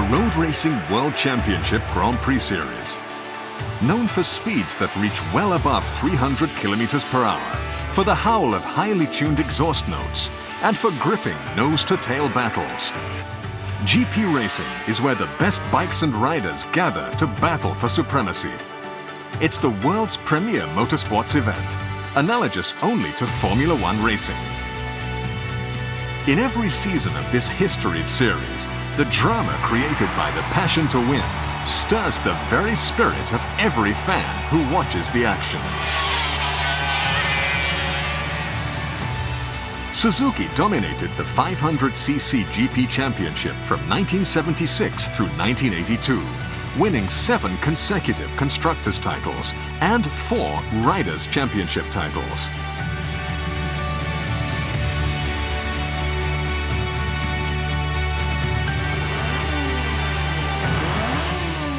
the Road Racing World Championship Grand Prix Series. Known for speeds that reach well above 300 kilometers per hour, for the howl of highly tuned exhaust notes, and for gripping nose-to-tail battles. GP racing is where the best bikes and riders gather to battle for supremacy. It's the world's premier motorsports event, analogous only to Formula One racing. In every season of this history series, the drama created by the passion to win stirs the very spirit of every fan who watches the action. Suzuki dominated the 500cc GP championship from 1976 through 1982, winning 7 consecutive Constructors titles and 4 Riders' Championship titles.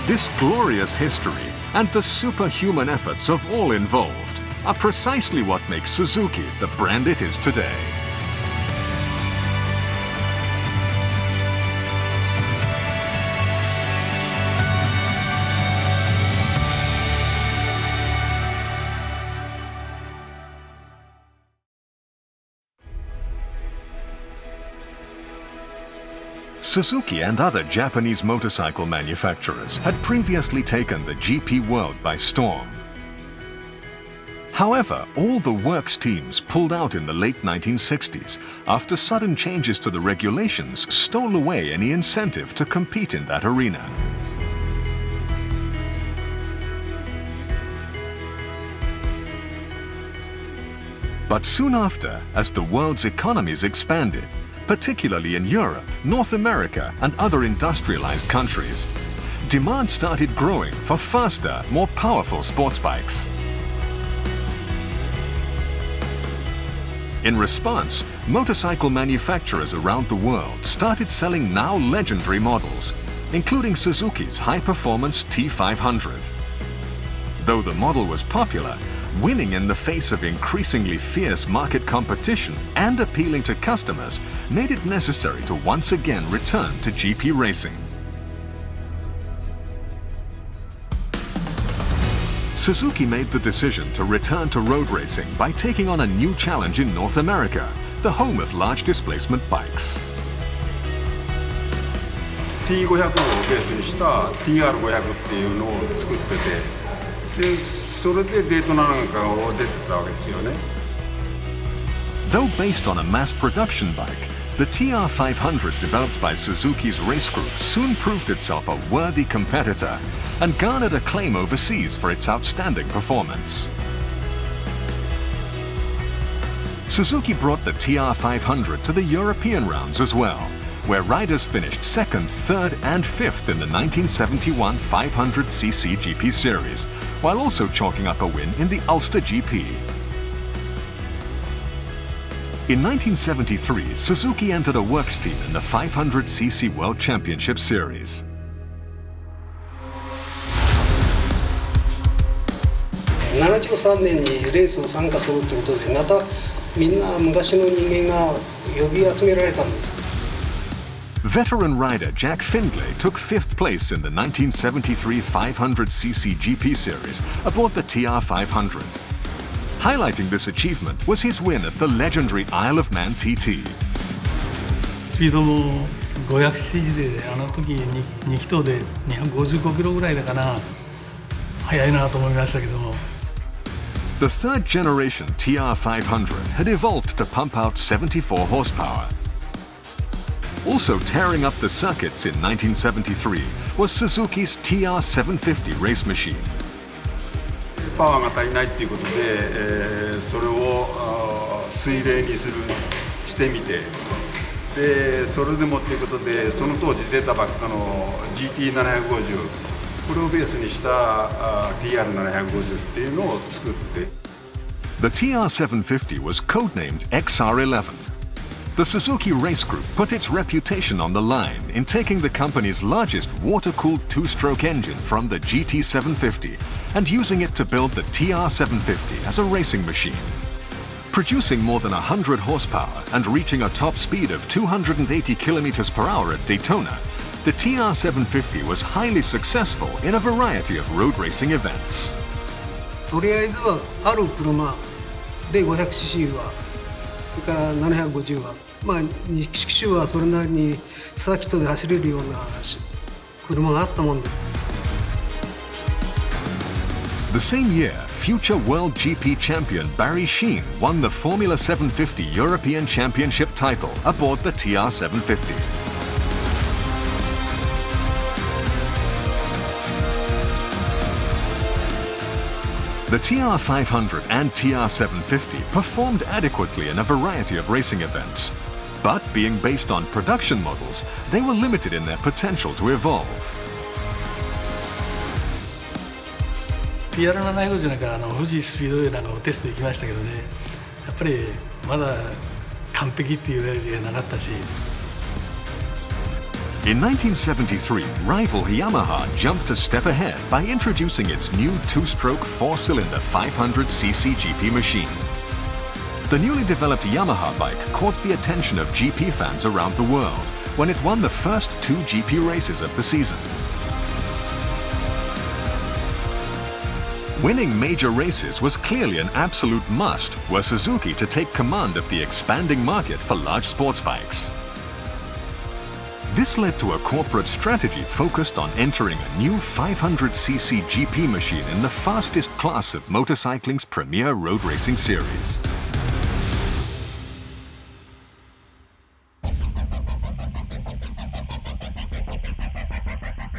This glorious history and the superhuman efforts of all involved are precisely what makes Suzuki the brand it is today. Suzuki and other Japanese motorcycle manufacturers had previously taken the GP world by storm. However, all the works teams pulled out in the late 1960s after sudden changes to the regulations stole away any incentive to compete in that arena. But soon after, as the world's economies expanded, particularly in Europe, North America, and other industrialized countries, demand started growing for faster, more powerful sports bikes. In response, motorcycle manufacturers around the world started selling now legendary models, including Suzuki's high-performance T500. Though the model was popular, winning in the face of increasingly fierce market competition and appealing to customers made it necessary to once again return to GP racing. Suzuki made the decision to return to road racing by taking on a new challenge in North America, the home of large displacement bikes. T500 をベースにした TR500 っていうのを作ってて、でそれでデートなんかを出てたわけですよね。Though based on a mass production bike, the TR500 developed by Suzuki's race group soon proved itself a worthy competitor and garnered acclaim overseas for its outstanding performance. Suzuki brought the TR500 to the European rounds as well, where riders finished 2nd, 3rd and 5th in the 1971 500cc GP series, while also chalking up a win in the Ulster GP. In 1973, Suzuki entered a works team in the 500cc World Championship Series. 73年にレースを参加するということで、またみんな昔の人間が呼び集められたんです。 Veteran rider Jack Findlay took 5th place in the 1973 500cc GP series aboard the TR500. Highlighting this achievement was his win at the legendary Isle of Man TT. スピードも 500cc であの時に2気筒で255キロぐらいだから速いなと思いましたけども。 The third generation TR500 had evolved to pump out 74 horsepower. Also tearing up the circuits in 1973 was Suzuki's TR750 race machine. パワーが足りないっていうことで、それを水冷にしてみて、でそれでもっていうことで、その当時出たばっかの GT750 これをベースにした TR750 っていうのを作って。 The TR750 was codenamed XR11. The Suzuki Race Group put its reputation on the line in taking the company's largest water-cooled two-stroke engine from the GT750 and using it to build the TR750 as a racing machine. Producing more than 100 horsepower and reaching a top speed of 280 kilometers per hour at Daytona, the TR750 was highly successful in a variety of road racing events. とりあえずはある車で 500cc はそれから 750はまあ2機種はそれなりにサーキットで走れるような車があったもんで The same year, future World GP champion Barry Sheen won the Formula 750 European Championship title aboard the TR750. The TR500 and TR750 performed adequately in a variety of racing events. But being based on production models, they were limited in their potential to evolve. TR750 なんか富士スピードウェイなんかをテスト行きましたけどね、やっぱりまだ完璧っていうレースがなかったし。In 1973, rival Yamaha jumped a step ahead by introducing its new two-stroke four-cylinder 500cc GP machine. The newly developed Yamaha bike caught the attention of GP fans around the world when it won the first two GP races of the season. Winning major races was clearly an absolute must were Suzuki to take command of the expanding market for large sports bikes. This led to a corporate strategy focused on entering a new 500cc GP machine in the fastest class of motorcycling's premier road racing series.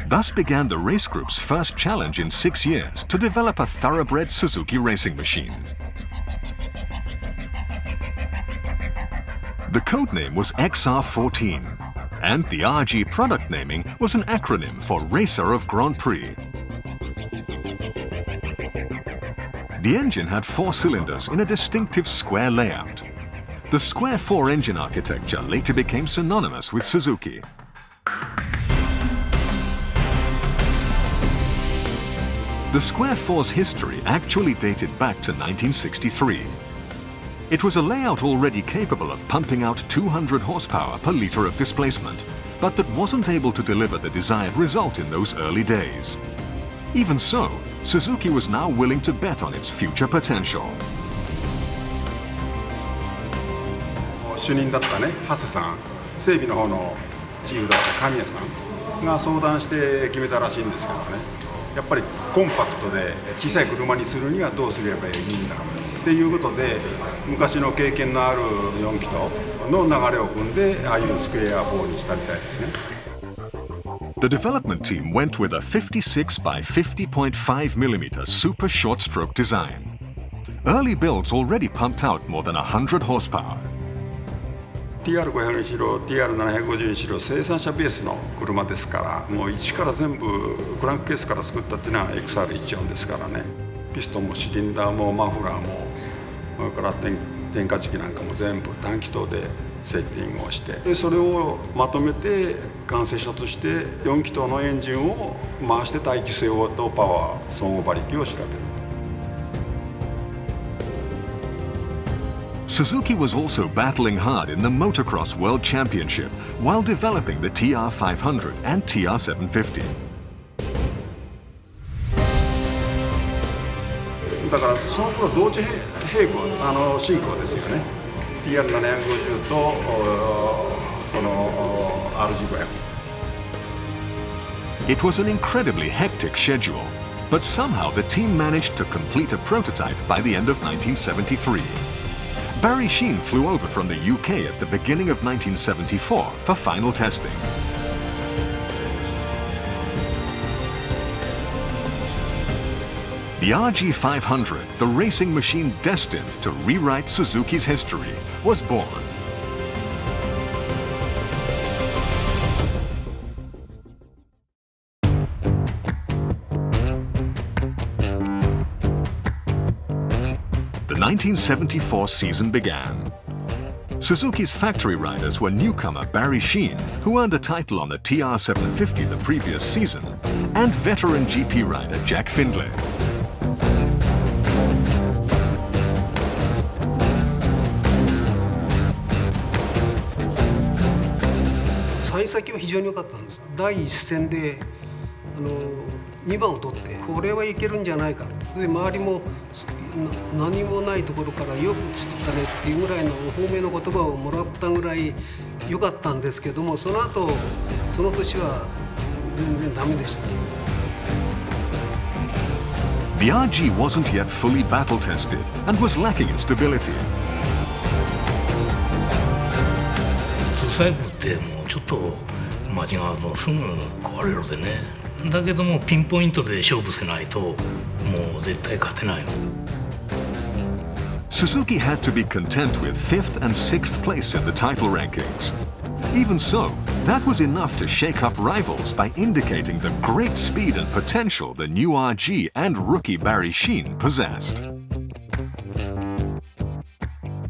Thus began the race group's first challenge in 6 years to develop a thoroughbred Suzuki racing machine. The codename was XR14, and the RG product naming was an acronym for Racer of Grand Prix. The engine had 4 cylinders in a distinctive square layout. The square 4 engine architecture later became synonymous with Suzuki. The Square 4's history actually dated back to 1963. It was a layout already capable of pumping out 200 horsepower per litre of displacement, but that wasn't able to deliver the desired result in those early days. Even so, Suzuki was now willing to bet on its future potential. 主任だったね、長谷さん、整備の方のチーフだった神谷さんが相談して決めたらしいんですけどね。やっぱりコンパクトで小さい車にするにはどうすればいいんだっていうことで昔の経験のある4気筒の流れを組んでああいうスクエア4にしたみたいですね。The development team went with a 56 by 50.5mm super short stroke design. Early builds already pumped out more than 100 horsepower. TR500 にしろ TR750 にしろ生産者ベースの車ですからもう一から全部クランクケースから作ったっていうのは XR14 ですからね。ピストンもシリンダーもマフラーもそれから点火時期なんかも全部単気筒でセッティングをしてでそれをまとめて完成したとして4気筒のエンジンを回して耐久性とパワー総合馬力を調べる。Suzuki was also battling hard in the Motocross World Championship while developing the TR500 and TR750. だからその頃同時並行進行ですよね。TR750 とこの RG500。It was an incredibly hectic schedule, but somehow the team managed to complete a prototype by the end of 1973. Barry Sheen flew over from the UK at the beginning of 1974 for final testing. The RG500, the racing machine destined to rewrite Suzuki's history, was born. The 1974 season began. Suzuki's factory riders were newcomer Barry Sheen, who earned a title on the TR750 the previous season, and veteran GP rider Jack Findlay. 幸先は非常に良かったんです。第一戦で2番を取ってこれはいけるんじゃないかで周りも何もないところからよく作ったねっていうぐらいの褒めの言葉をもらったぐらい良かったんですけども、その後その年は全然ダメでしたね。The RG wasn't yet fully battle-tested and was lacking in stability. 普通サイクルってもうちょっと間違うとすぐ壊れるでね。だけどもピンポイントで勝負せないともう絶対勝てないの。Suzuki had to be content with 5th and 6th place in the title rankings. Even so, that was enough to shake up rivals by indicating the great speed and potential the new RG and rookie Barry Sheen possessed.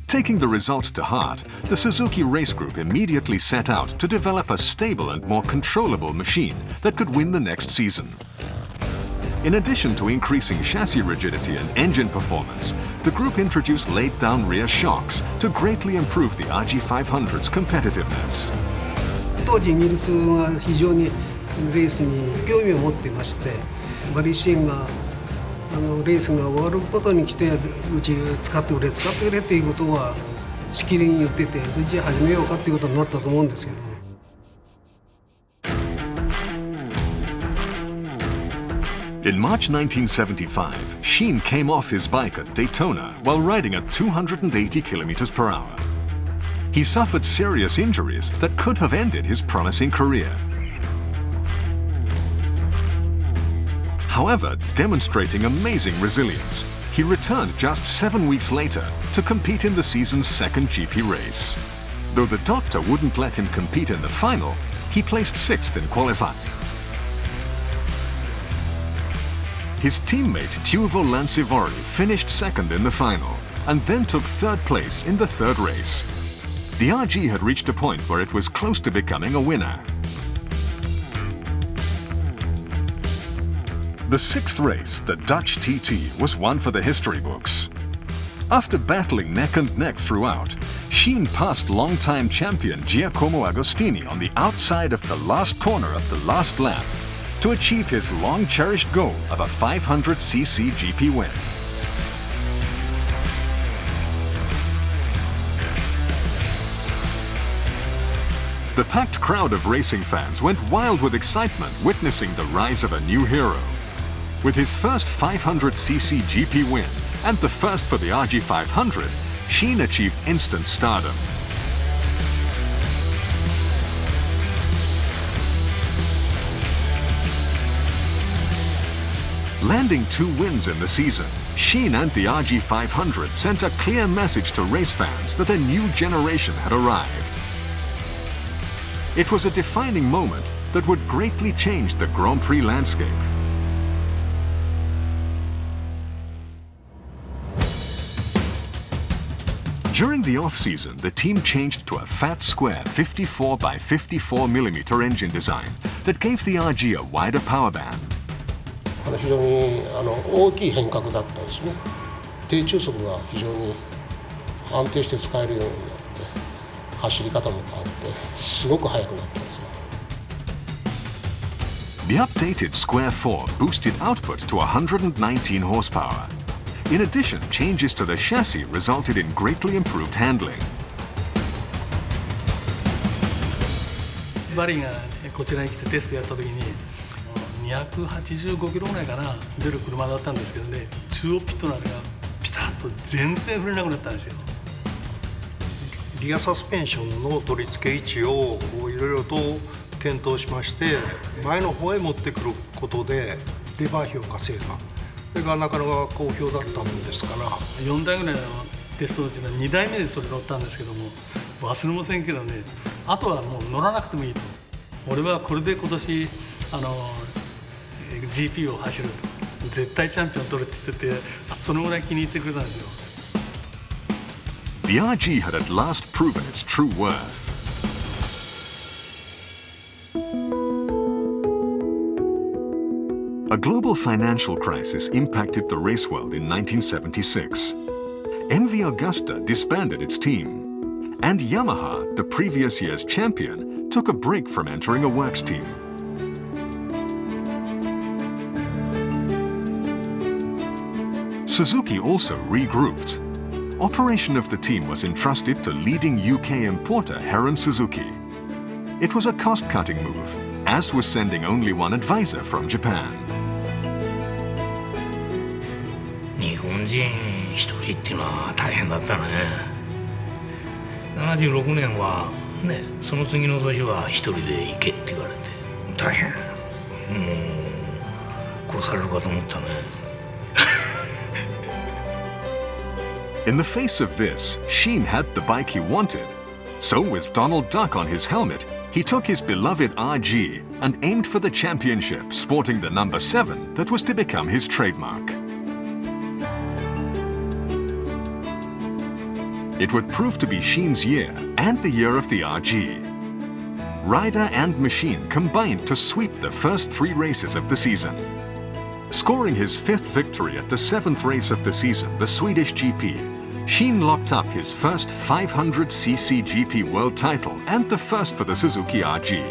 Taking the results to heart, the Suzuki race group immediately set out to develop a stable and more controllable machine that could win the next season. In addition to increasing chassis rigidity and engine performance, the group introduced laid-down rear shocks to greatly improve the RG500's competitiveness. 当時イギリスが非常にレースに興味を持っていまして、バリー・シーンがレースが終わることに来てうち使ってくれっていうことはしきりに言ってて、それじゃあ始めようかっていうことになったと思うんですけども。In March 1975, Sheen came off his bike at Daytona while riding at 280 kilometers per hour. He suffered serious injuries that could have ended his promising career. However, demonstrating amazing resilience, he returned just 7 weeks later to compete in the season's second GP race. Though the doctor wouldn't let him compete in the final, he placed 6th in qualifying. His teammate Tuvo Lancivori finished second in the final and then took third place in the third race. The RG had reached a point where it was close to becoming a winner. The 6th race, the Dutch TT, was one for the history books. After battling neck and neck throughout, Sheen passed longtime champion Giacomo Agostini on the outside of the last corner of the last lap to achieve his long-cherished goal of a 500cc GP win. The packed crowd of racing fans went wild with excitement witnessing the rise of a new hero. With his first 500cc GP win and the first for the RG500, Sheen achieved instant stardom. Landing 2 wins in the season, Sheen and the RG500 sent a clear message to race fans that a new generation had arrived. It was a defining moment that would greatly change the Grand Prix landscape. During the off-season, the team changed to a fat square 54 by 54 millimeter engine design that gave the RG a wider power band. 非常に大きい変革だったんですね。低中速が非常に安定して使えるようになって走り方も変わってすごく速くなったんですよ。The updated Square 4 boosted output to 119 horsepower. In addition, changes to the chassis resulted in greatly improved handling. バリーがこちらに来てテストやった時に285キロぐらいかな出る車だったんですけどね、中央ピットのあれがピタッと全然振れなくなったんですよ。リアサスペンションの取り付け位置をいろいろと検討しまして、前の方へ持ってくることでレバー費を稼いだ。それがなかなか好評だったもんですから、4台ぐらいのテストのうちの2台目でそれ乗ったんですけども、忘れませんけどね、あとはもう乗らなくてもいいと。俺はこれで今年GP を走ると、絶対チャンピオン取るって言ってて、そのぐらい気に入ってくれたんですよ。The RG had at last proven its true worth. A global financial crisis impacted the race world in 1976. MV Agusta disbanded its team, and Yamaha, the previous year's champion, took a break from entering a works team. Suzuki also regrouped. Operation of the team was entrusted to leading UK importer Heron Suzuki. It was a cost-cutting move, as was sending only one advisor from Japan. 日本人一人っていうのは大変だったね。76年はね、その次の年は一人で行けって言われて大変。もう殺されるかと思ったね。In the face of this, Sheen had the bike he wanted. So with Donald Duck on his helmet, he took his beloved RG and aimed for the championship, sporting the number 7 that was to become his trademark. It would prove to be Sheen's year and the year of the RG. Rider and machine combined to sweep the first 3 races of the season. Scoring his 5th victory at the 7th race of the season, the Swedish GP, Sheen locked up his first 500cc GP world title and the first for the Suzuki RG.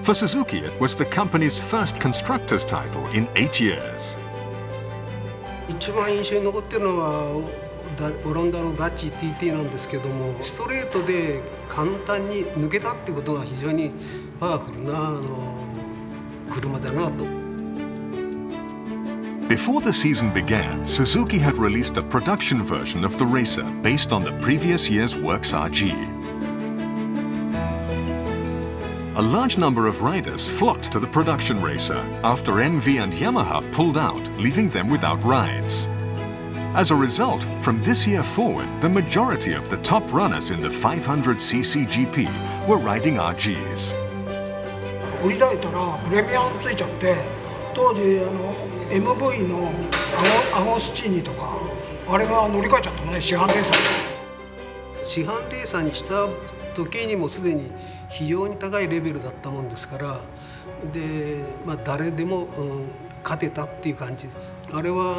For Suzuki, it was the company's first Constructors title in 8 years. 一番印象に残っているのはオランダのダッチ TT なんですけども、ストレートで簡単に抜けたっていうことが非常にパワフルな車だなと。Before the season began, Suzuki had released a production version of the racer based on the previous year's Works RG. A large number of riders flocked to the production racer after NV and Yamaha pulled out, leaving them without rides. As a result, from this year forward, the majority of the top runners in the 500cc GP were riding RGs. 売り出したらプレミアムついちゃって、当時MV のアゴスチーニとかあれが乗り換えちゃったのね、市販レーサーに。市販レーサーにした時にもすでに非常に高いレベルだったもんですから、で、誰でも、勝てたっていう感じ。あれは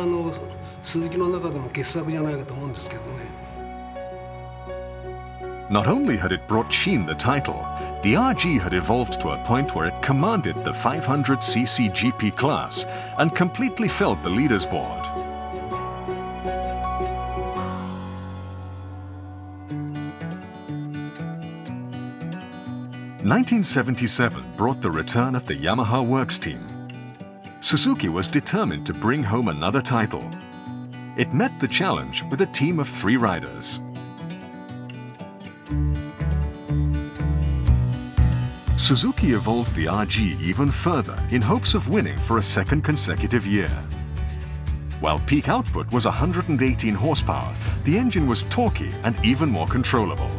鈴木の中でも傑作じゃないかと思うんですけどね。Not only had it brought Sheen the title, the RG had evolved to a point where it commanded the 500cc GP class and completely filled the leaders board. (1977) brought the return of the Yamaha Works team. Suzuki was determined to bring home another title. It met the challenge with a team of 3 riders. Suzuki evolved the RG even further in hopes of winning for a second consecutive year. While peak output was 118 horsepower, the engine was torquey and even more controllable.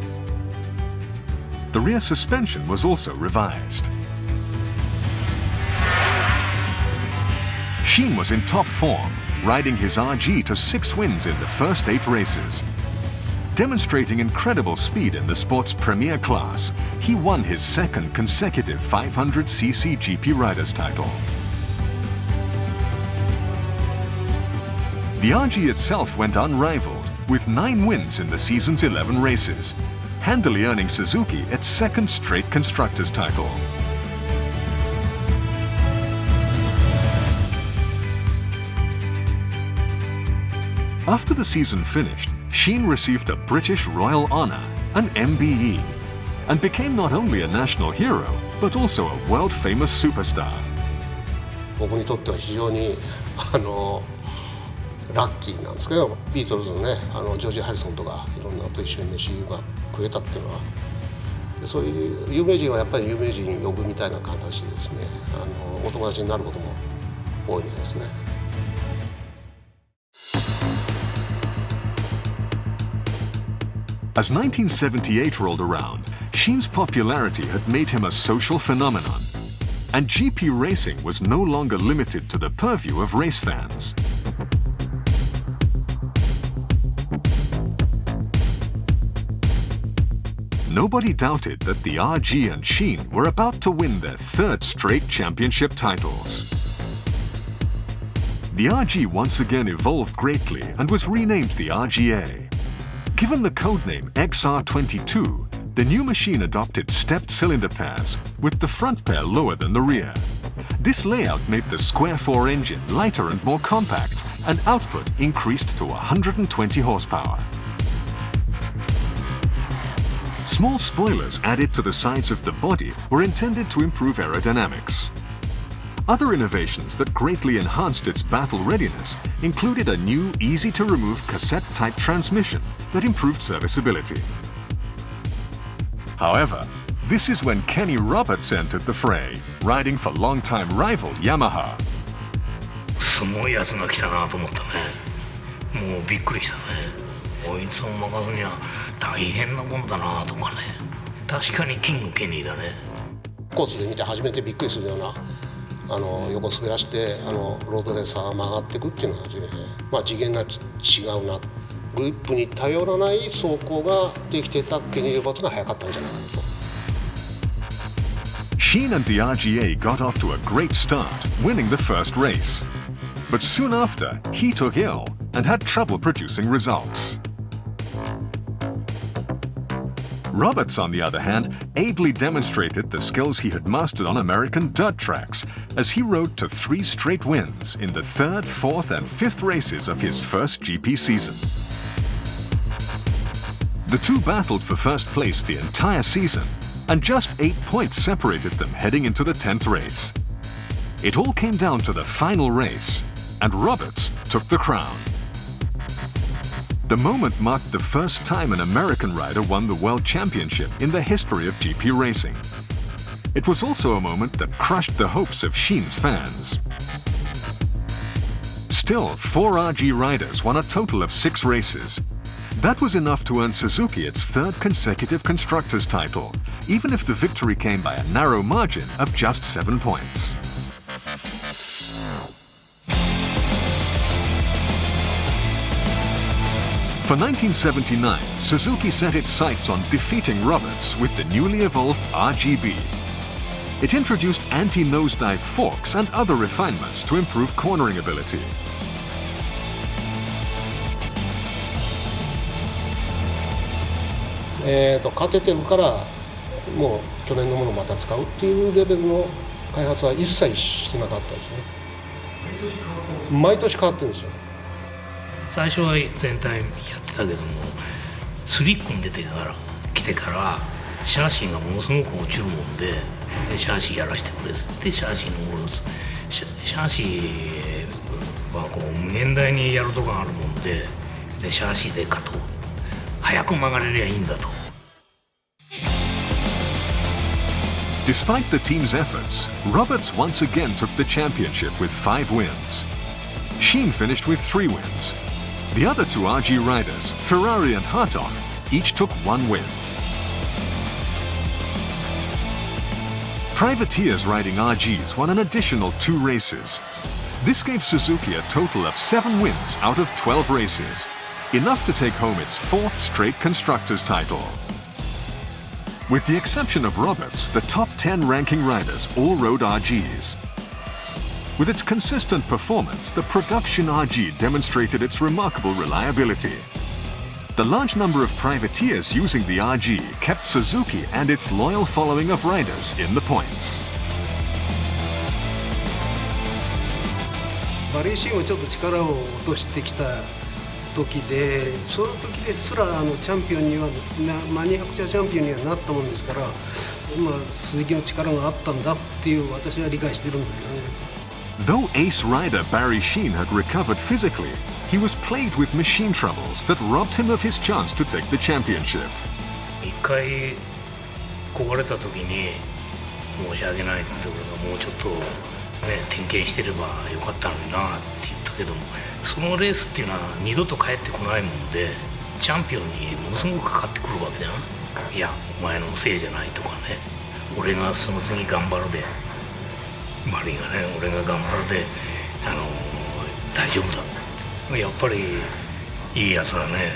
The rear suspension was also revised. Sheen was in top form, riding his RG to 6 wins in the first 8 races. Demonstrating incredible speed in the sport's premier class, he won his second consecutive 500cc GP Riders title. The RG itself went unrivaled, with 9 wins in the season's 11 races, handily earning Suzuki its second straight Constructors title. After the season finished, Sheen received a British Royal Honour, an MBE, and became not only a national hero, but also a world-famous superstar. 僕にとっては非常にラッキーなんですけど、ビートルズのね、ジョージ・ハリソンとかいろんなと一緒に飯が食えたっていうのは、でそういう有名人はやっぱり有名人呼ぶみたいな形でですね、お友達になることも多いみたいですね。As 1978 rolled around, Sheen's popularity had made him a social phenomenon, and GP racing was no longer limited to the purview of race fans. Nobody doubted that the RG and Sheen were about to win their 3rd straight championship titles. The RG once again evolved greatly and was renamed the RGA. Given the codename XR22, The new machine adopted stepped cylinder pairs, with the front pair lower than the rear. This layout made the square 4 engine lighter and more compact, and output increased to 120 horsepower. Small spoilers added to the sides of the body were intended to improve aerodynamics. Other innovations that greatly enhanced its battle readiness included a new, easy-to-remove cassette-type transmission that improved serviceability. However, this is when Kenny Roberts entered the fray, riding for longtime rival Yamaha. すごいやつが来たなと思ったね。もうびっくりしたね。こいつを任すには大変なもんだなとかね。確かにキングケニーだね。コースで見て初めてびっくりするような横滑らしてロードレーサーが曲がっていくっていうのが初めて、次元が違うな。グリップに頼らない走行ができてたケニー・ロバーツが速かったんじゃないかと。Sheen and the RGA got off to a great start, winning the first race. But soon after, he took ill and had trouble producing results. Roberts, on the other hand, ably demonstrated the skills he had mastered on American dirt tracks as he rode to 3 straight wins in the 3rd, 4th and 5th races of his first GP season. The two battled for first place the entire season, and just 8 points separated them heading into the 10th race. It all came down to the final race, and Roberts took the crown. The moment marked the first time an American rider won the World Championship in the history of GP racing. It was also a moment that crushed the hopes of Sheen's fans. Still, 4 RG riders won a total of 6 races. That was enough to earn Suzuki its 3rd consecutive Constructors title, even if the victory came by a narrow margin of just 7 points. For 1979, Suzuki set its sights on defeating Roberts with the newly evolved RGB. It introduced anti-nosedive forks and other refinements to improve cornering ability. カテてるからもう去年のものをまた使うっていうレベルの開発は一切してなかったですね。毎年変わってるんですよ。最初は全体やってたけども、スリックに来てからシャーシーがものすごく落ちるもんで、シャーシーやらせてくれっつってシャーシーのシャーシーはこう無限大にやるとこがあるもんで、シャーシーで勝とう、早く曲がれりゃいいんだと。Despite the team's efforts, Roberts once again took the championship with 5 wins. Sheen finished with 3 wins. The other 2 RG riders, Ferrari and Hartoff, each took 1 win. Privateers riding RGs won an additional 2 races. This gave Suzuki a total of 7 wins out of 12 races, enough to take home its 4th straight Constructors title. With the exception of Roberts, the top 10 ranking riders all rode RGs. With its consistent performance, the production RG demonstrated its remarkable reliability. The large number of privateers using the RG kept Suzuki and its loyal following of riders in the points. バレーシーンはちょっと力を落としてきた時で、その時ですらチャンピオンにはマニアックチャンピオンにはなったもんですから、鈴木の力があったんだっていう私は理解してるんだけどね。Though ace rider Barry Sheen had recovered physically, he was plagued with machine troubles that robbed him of his chance to take the championship. 一回壊れた時に申し訳ないって俺がもうちょっとね点検してればよかったのになって言ったけども、そのレースっていうのは二度と帰ってこないもんで、チャンピオンにものすごくかかってくるわけじゃん。いやお前のせいじゃないとかね、俺がその次頑張るで。マリーがね、俺が頑張るで、大丈夫だ。やっぱりいいやつだね。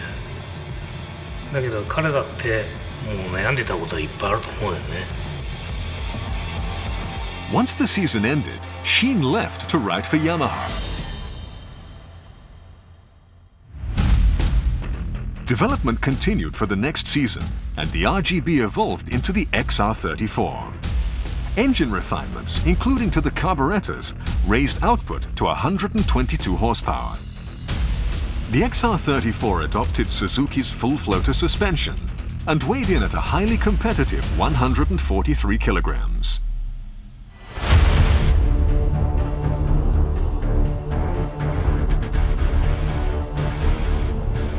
だけど彼だってもう悩んでたことはいっぱいあると思うよね。Once the season ended, Sheen left to ride for Yamaha. Development continued for the next season, and the RGB evolved into the XR34. Engine refinements, including to the carburetors, raised output to 122 horsepower. The XR34 adopted Suzuki's full floater suspension and weighed in at a highly competitive 143 kilograms.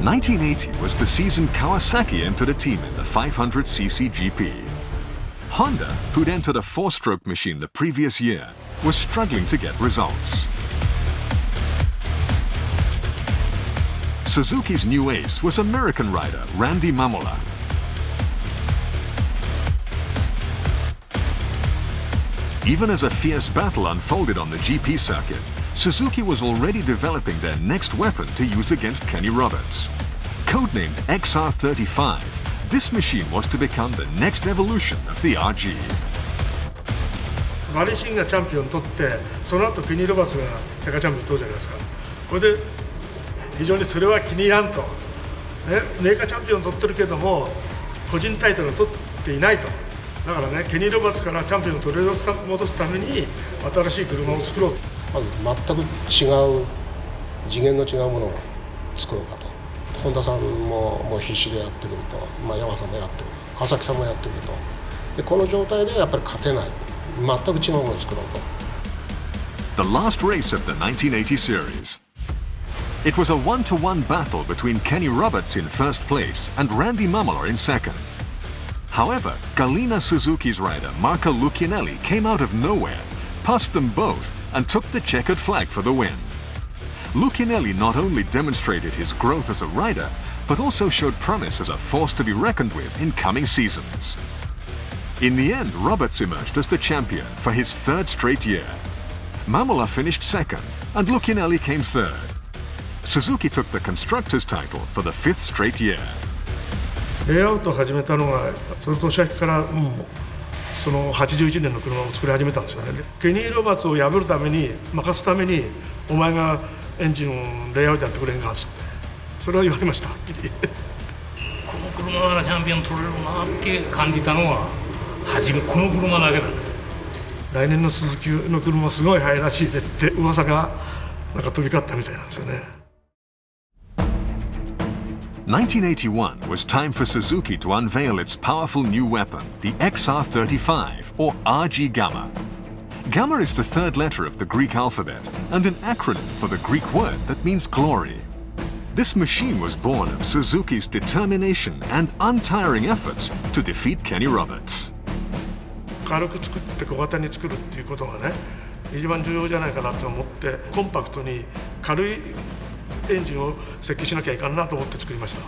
(1980) was the season Kawasaki entered a team in the 500cc GP. Honda, who'd entered a four-stroke machine the previous year, was struggling to get results. Suzuki's new ace was American rider Randy Mamola. Even as a fierce battle unfolded on the GP circuit, Suzuki was already developing their next weapon to use against Kenny Roberts. Codenamed XR35, this machine was to become the next evolution of the RG. バリシンがチャンピオン取って、その後ケニー・ロバーツが世界チャンピオン取るじゃないですか。これで非常にそれは気に入らんと、メーカーチャンピオン取ってるけども個人タイトルを取っていないと。だからね、ケニー・ロバーツからチャンピオンを取り戻すために新しい車を作ろうと。まず全く違う次元の違うものを作ろうかと。本田さんも必死でやってくると、山さんもやってくる、川崎さんもやってくると。でこの状態でやっぱり勝てない。全く違うものを作ろうTheと。last race of the 1980 series. It was a one-to-one battle between Kenny Roberts in first place and Randy Mamola in second. However, Galina Suzuki's rider Marco Lucinelli came out of nowhere, passed them both, and took the checkered flag for the win. Lucinelli not only demonstrated his growth as a rider, but also showed promise as a force to be reckoned with in coming seasons. In the end, Roberts emerged as the champion for his third straight year. Mamola finished second, and Lucinelli came third. Suzuki took the Constructors title for the fifth straight year. レイアウトを始めたのがその年明けからその81年の車を作り始めたんですよね。ケニー・ロバーツを破るために任すためにお前がエンジンをレイアウトやってくれんかっつってそれは言われました。この車ならチャンピオン取れるなって感じたのは初めこの車だけだね。来年の鈴木の車すごい速いらしいぜって噂がなんか飛び交ったみたいなんですよね。1981 was time for Suzuki to unveil its powerful new weapon, the XR35, or RG Gamma. Gamma is the third letter of the Greek alphabet and an acronym for the Greek word that means glory. This machine was born of Suzuki's determination and untiring efforts to defeat Kenny Roberts. 軽く作って小型に作るっていうことがね、一番重要じゃないかなと思って、コンパクトに軽いエンジンを設計しなきゃいかんなと思って作りました。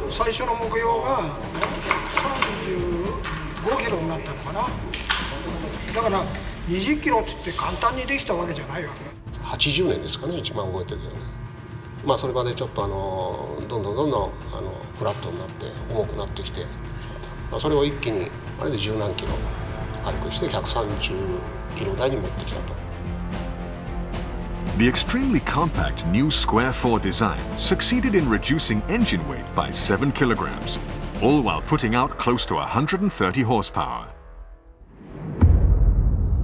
最初の目標が135キロになったのかな。だから20キロって言って簡単にできたわけじゃないよね。80年ですかね、一番覚えてるよね。それまでちょっとどんどんフラットになって重くなってきて、それを一気にあれで十何キロ軽くして130キロ台に持ってきたと。The extremely compact new Square 4 design succeeded in reducing engine weight by 7 kilograms, all while putting out close to 130 horsepower.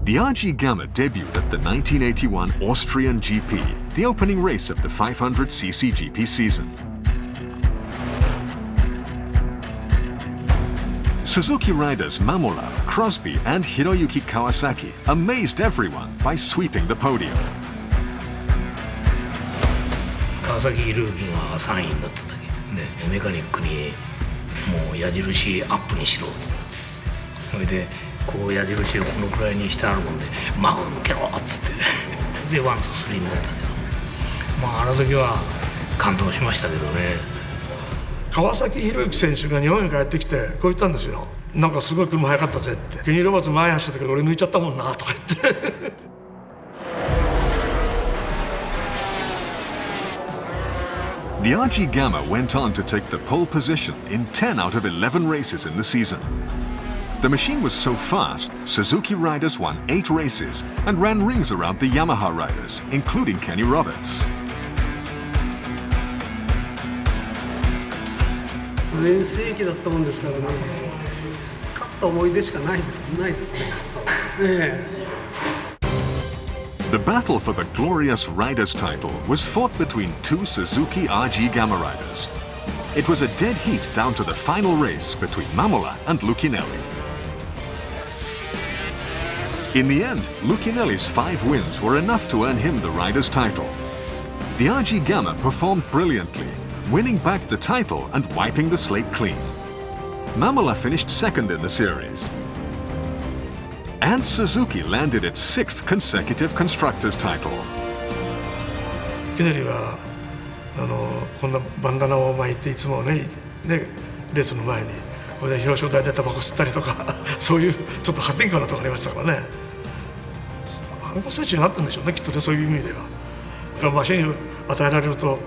The RG Gamma debuted at the 1981 Austrian GP, the opening race of the 500cc GP season. Suzuki riders Mamola, Crosby, and Hiroyuki Kawasaki amazed everyone by sweeping the podium. 川崎宏之が3位になった時でメカニックにもう矢印アップにしろっつって、それでこう矢印をこのくらいにしてあるもんで「マウンケロ!」っつってでワンツースリーになったけど、あの時は感動しましたけどね。川崎宏之選手が日本に帰ってきてこう言ったんですよ。なんかすごい車速かったぜって。ケニー・ロバーツ前走ってたけど俺抜いちゃったもんなとか言って。The RG Gamma went on to take the pole position in 10 out of 11 races in the season. The machine was so fast, Suzuki riders won 8 races and ran rings around the Yamaha riders, including Kenny Roberts. 全盛期だったもんですからね、勝った思い出しかないですね。The battle for the glorious Riders title was fought between two Suzuki RG Gamma riders. It was a dead heat down to the final race between Mamola and Lucinelli. In the end, Lucinelli's 5 wins were enough to earn him the Riders title. The RG Gamma performed brilliantly, winning back the title and wiping the slate clean. Mamola finished second in the series. And Suzuki landed its 6th consecutive Constructors title. ルキネリはこんなバンダナを巻いていつもねレースの前にこれで表彰台でタバコ吸ったりとかそういうちょっと破天荒なところありましたからね。反抗最中になったんでしょうね、きっとね、そういう意味では。だからマシンを与えられると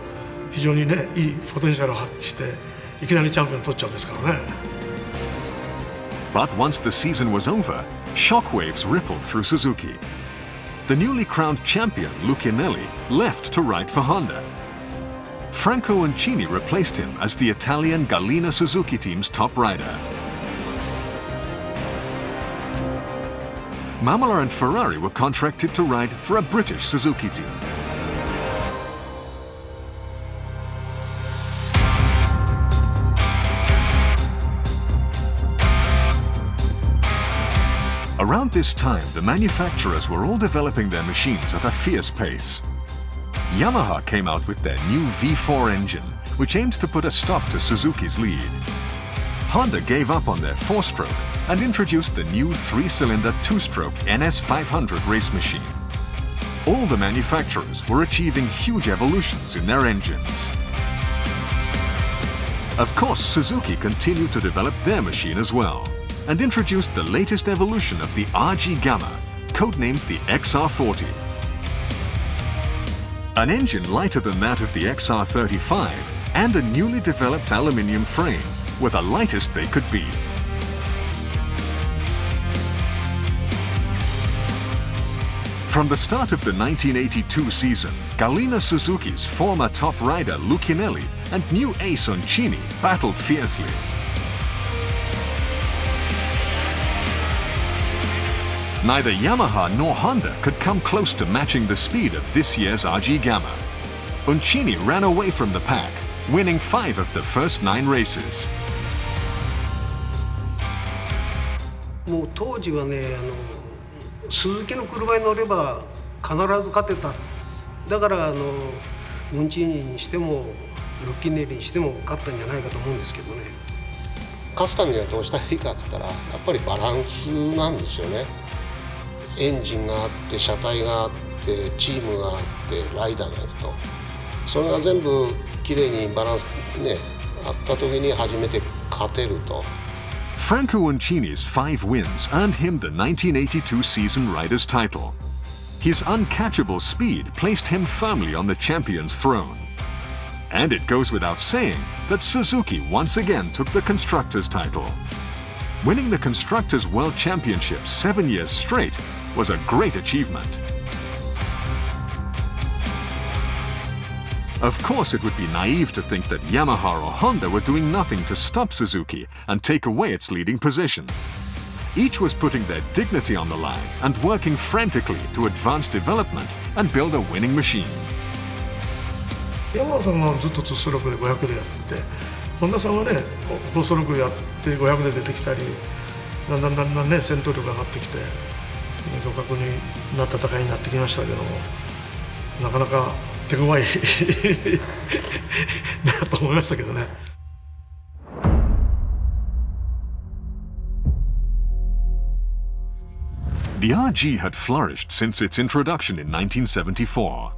非常にねいいポテンシャルを発揮していきなりチャンピオン取っちゃうんですからね。But once the season was over, shockwaves rippled through Suzuki. The newly crowned champion, Lucinelli, left to ride for Honda. Franco Uncini replaced him as the Italian Gallina Suzuki team's top rider. Mamola and Ferrari were contracted to ride for a British Suzuki team. Around this time, the manufacturers were all developing their machines at a fierce pace. Yamaha came out with their new V4 engine, which aimed to put a stop to Suzuki's lead. Honda gave up on their 4-stroke and introduced the new 3-cylinder 2-stroke NS500 race machine. All the manufacturers were achieving huge evolutions in their engines. Of course, Suzuki continued to develop their machine as well, and introduced the latest evolution of the RG Gamma, codenamed the XR40. An engine lighter than that of the XR35 and a newly developed aluminium frame were the lightest they could be. From the start of the 1982 season, Gallina Suzuki's former top rider Lucinelli and new ace Uncini battled fiercely. Neither Yamaha nor Honda could come close to matching the speed of this year's RG Gamma. Uncini ran away from the pack, winning 5 of the first 9 races. もう当時はね、鈴木の車に乗れば必ず勝てた。だからウンチーニにしてもルッキネリにしても勝ったんじゃないかと思うんですけどね。勝つためにはどうしたらいいかって言ったらやっぱりバランスなんですよね。エンジンがあって車体があってチームがあってライダーがいると、それが全部きれいにバランスねあった時に初めて勝てると。Franco Uncini's 5 wins earned him the 1982 season Riders title. His uncatchable speed placed him firmly on the champion's throne. And it goes without saying that Suzuki once again took the Constructors title. Winning the Constructors World Championship 7 years straight was a great achievement. Of course, it would be naive to think that Yamaha or Honda were doing nothing to stop Suzuki and take away its leading position. Each was putting their dignity on the line and working frantically to advance development and build a winning machine. 山田さんはずっと2ストロークで500でやってて、本田さんはね4ストロークやって500で出てきたり、だんだんね戦闘力が上がってきて互角になった戦いになってきましたけども、なかなか手強いなと思いましたけどね。The RG had flourished since its introduction in 1974.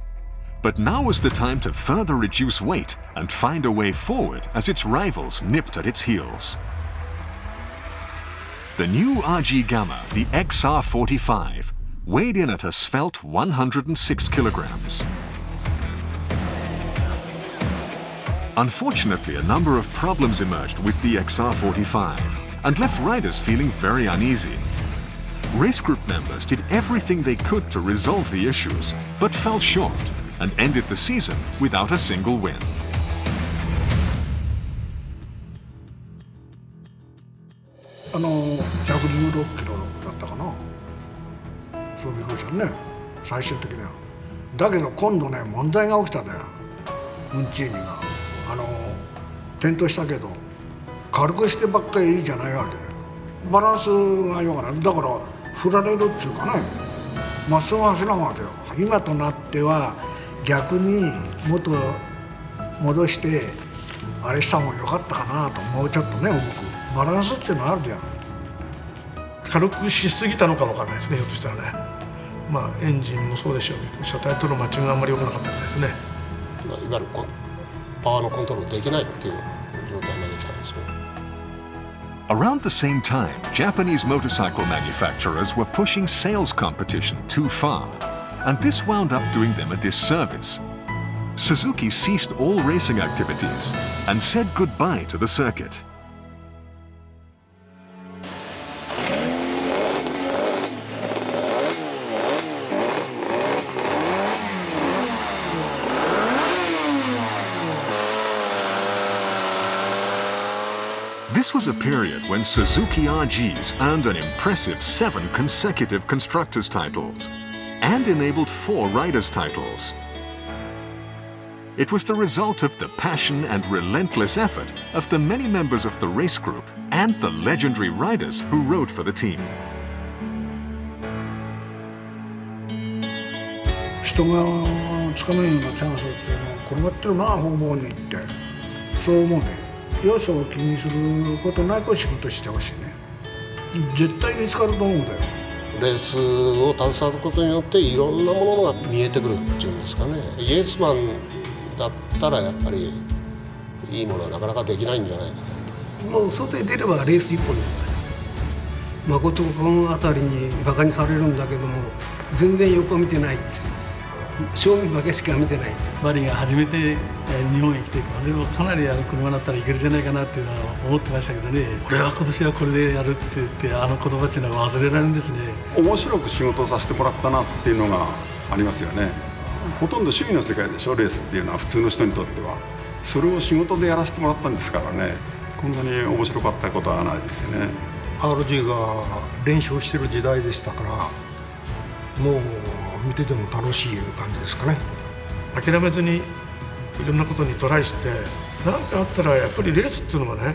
But now was the time to further reduce weight and find a way forward as its rivals nipped at its heels. The new RG Gamma, the XR45, weighed in at a svelte 106 kilograms. Unfortunately, a number of problems emerged with the XR45 and left riders feeling very uneasy. Race group members did everything they could to resolve the issues, but fell short and ended the season without a single win. 116キロだったかな。そうびっくりしたね、最終的には。だけど今度ね、問題が起きたんだよ、運賃にが。転倒したけど軽くしてばっかりいいじゃないわけで、バランスが良くない。だから振られるっていうかね、まっすぐ走らんわけよ。今となっては逆に元戻してあれした方が良かったかなと、もうちょっとね、重くバランスっていうのあるじゃん。軽くしすぎたのかもわからないですね、ひょっとしたらね。まあエンジンもそうでしょうけど、車体とのマッチングがあんまり良くなかったみたいですね。いわゆるパワーのコントロールできないっていう状態まで来たんですよ。Around the same time, Japanese motorcycle manufacturers were pushing sales competition too far, and this wound up doing them a disservice. Suzuki ceased all racing activities and said goodbye to the circuit. This was a period when Suzuki RGs earned an impressive 7 consecutive Constructors titles and enabled 4 Riders titles. It was the result of the passion and relentless effort of the many members of the race group and the legendary riders who rode for the team. 人がつかめるようなチャンスっていうのは転がってるな、方々に行って、そう思うね。要素を気にすることなく仕事してほしいね。絶対見つかると思うんだよ。レースを携わることによっていろんなものが見えてくるっていうんですかね。イエスマンだったらやっぱりいいものはなかなかできないんじゃないかな。もう外へ出ればレース一本でございます。誠君あたりにバカにされるんだけども、全然横見てないです。正面だけしか見てない。バリが初めて日本へ来て、でもかなり車だったらいけるじゃないかなっていうのは思ってましたけどね。俺は今年はこれでやるって言って、言葉っていうのは忘れられるんですね。面白く仕事をさせてもらったなっていうのがありますよね。ほとんど趣味の世界でしょ、レースっていうのは普通の人にとっては。それを仕事でやらせてもらったんですからね、こんなに面白かったことはないですよね。 RG が練習してる時代でしたから、もう見てても楽しい感じですかね。諦めずにいろんなことにトライして、何かあったらやっぱりレースっていうのはね、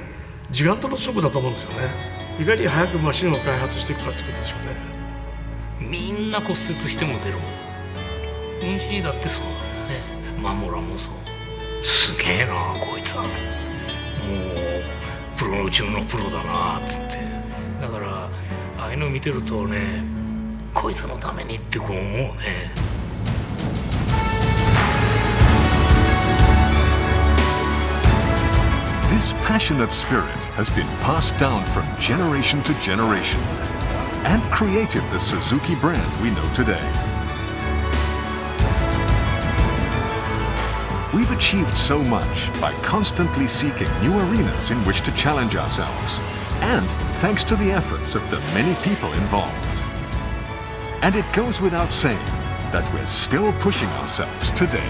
時間との勝負だと思うんですよね。いかに早くマシンを開発していくかってことでしょうね。みんな骨折しても出るもん。うんちにだってそうだね。マモラもそう。すげえなこいつは。もうプロの中のプロだなっつって。だからああいうの見てるとね、こいつのためにってこう思うね。This passionate spirit has been passed down from generation to generation and created the Suzuki brand we know today. We've achieved so much by constantly seeking new arenas in which to challenge ourselves, and thanks to the efforts of the many people involved. And it goes without saying that we're still pushing ourselves today.